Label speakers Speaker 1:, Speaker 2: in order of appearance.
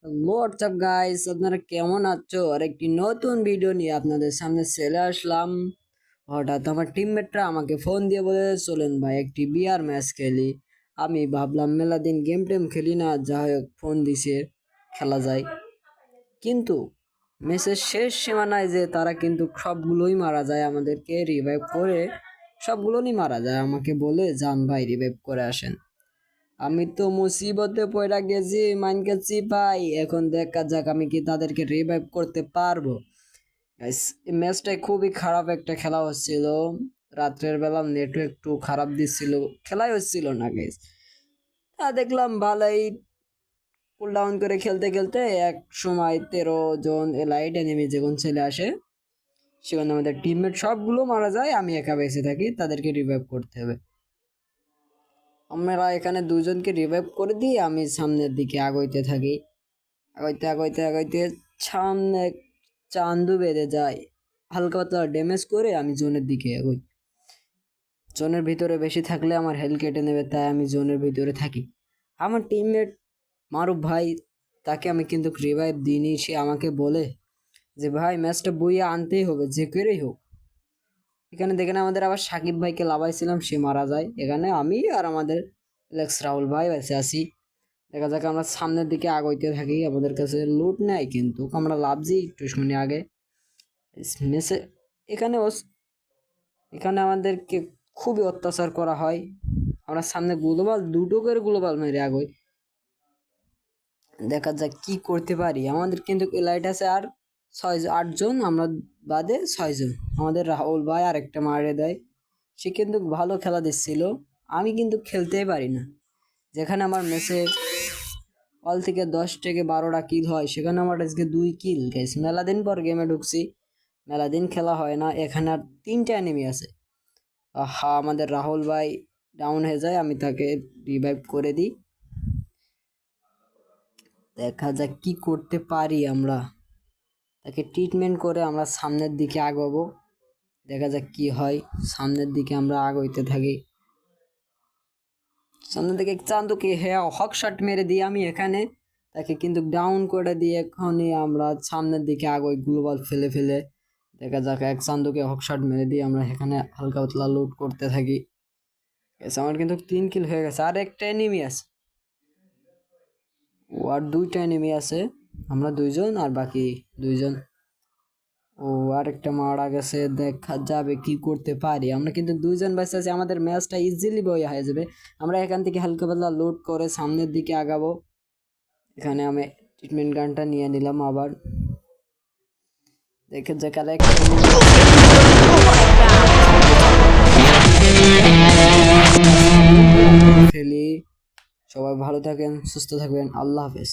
Speaker 1: WhatsApp guys, আপনারা কেমন আছো? আর একটি নতুন ভিডিও নিয়ে আপনাদের সামনে চলে আসলাম। হঠাৎ আমার টিমমেটরা আমাকে ফোন দিয়ে বলে, চলেন ভাই একটি বিআর ম্যাচ খেলি। আমি ভাবলাম মেলা দিন গেম টেম খেলি না, যাই হোক ফোন দিছে খেলা যায়। কিন্তু ম্যাচের শেষ সীমানায় যে তারা কিন্তু সবগুলোই মারা যায়, আমাদেরকে রিভাইভ করে সবগুলোই মারা যায়। আমাকে বলে, যান ভাই রিভাইভ করে আসেন। আমি তো মুসিবতে পড়া গেছি, মান গেছি ভাই। এখন দেখা যাক আমি কি তাদেরকে রিভাইভ করতে পারবো। গাইস, এই ম্যাচটা খুবই খারাপ একটা খেলা হচ্ছিল। রাত্রের বেলা নেটও একটু খারাপ দিচ্ছিল, খেলাই হচ্ছিল না গাইস। দেখলাম ভালোই কুল ডাউন করে খেলতে খেলতে এক সময় 13 জন এলাইট এনিমি যখন চলে আসে, সেখানে আমাদের টিমমেট সবগুলো মারা যায়, আমি একা বেঁচে থাকি। তাদেরকে রিভাইভ করতে হবে। আমরা এখানে দুজনকে রিভাইভ করে দিয়ে আমি সামনের দিকে আগাইতে থাকি। আগাইতে আগাইতে আগাইতে সামনে চান্দু বেঁধে যায়। হালকা পাতলা ড্যামেজ করে আমি জোনের দিকে এগোই। জোনের ভিতরে বেশি থাকলে আমার হেল কেটে নেবে, তাই আমি জোনের ভিতরে থাকি। আমার টিমমেট মারুফ ভাই, তাকে আমি কিন্তু রিভাইভ দিইনি। সে আমাকে বলে যে ভাই ম্যাচটা বইয়ে আনতেই হবে, যে করেই হোক। এখানে দেখেন আমাদের আবার সাকিব ভাইকে লাভাইছিলাম, সে মারা যায়। এখানে আমি আর আমাদের লেক্স রাহুল ভাই বেঁচে আছি। দেখা যাক, আমরা সামনের দিকে আগাইতে থাকি। আমাদের কাছে লুট নেই, কিন্তু আমরা লাভছি একটু শুনে আগে মেসে। এখানে এখানে আমাদেরকে খুবই অত্যাচার করা হয়। আমরা সামনে গ্লোবাল দুটো করে গ্লোবাল মেরে আগাই। দেখা যাক কি করতে পারি। আমাদের কিন্তু লাইট আছে আর 8 জন, আমরা বাদে 6 জন। আমাদের রাহুল ভাই আর একটা মারে দেয়। সে কিন্তু ভালো খেলা দিচ্ছিল, আমি কিন্তু খেলতেই পারি না। যেখানে আমার ম্যাচে অল থেকে 10 থেকে 12টা কিল হয়, সেখানে আমার আজকে 2 কিল গাইস। মেলা দিন পর গেমে ঢুকছি, মেলা দিন খেলা হয় না। এখানে আর 3টা এনিমি আছে। আমাদের রাহুল ভাই ডাউন হয়ে যায়, আমি তাকে রিভাইভ করে দিই। দেখা যাক কি করতে পারি আমরা। তাকে ট্রিটমেন্ট করে আমরা সামনের দিকে আগাবো। দেখা যাক কি হয়। সামনের দিকে আমরা আগাইতে থাকি। সামনের দিকে চান্দুকে হক শট মেরে দিই আমি এখানে, তাকে কিন্তু ডাউন করে দিয়ে এখনই আমরা সামনের দিকে আগাই গ্লোবাল ফেলে ফেলে। দেখা যাক, এক চান্দুকে হক শট মেরে দিয়ে আমরা এখানে হালকা পাতলা লুট করতে থাকি। আমার কিন্তু 3 কিল হয়ে গেছে। আর একটা এনিমি আছে, ও আর 2টা এনিমি আছে। আমরা 2 জন আর বাকি 2 জন। ও আর একটা মারা গেছে। দেখা যাবে কি করতে পারি। আমরা কিন্তু 2 জন বাঁচতে আছি, আমাদের ম্যাচটা ইজিলি বই হয়ে যাবে। আমরা এখান থেকে হালকা পাতলা লুট করে সামনের দিকে আগাবো। এখানে আমি ট্রিটমেন্ট গানটা নিয়ে নিলাম আবার। দেখে যে কালে ফেলি। সবাই ভালো থাকেন, সুস্থ থাকবেন। আল্লাহ হাফেজ।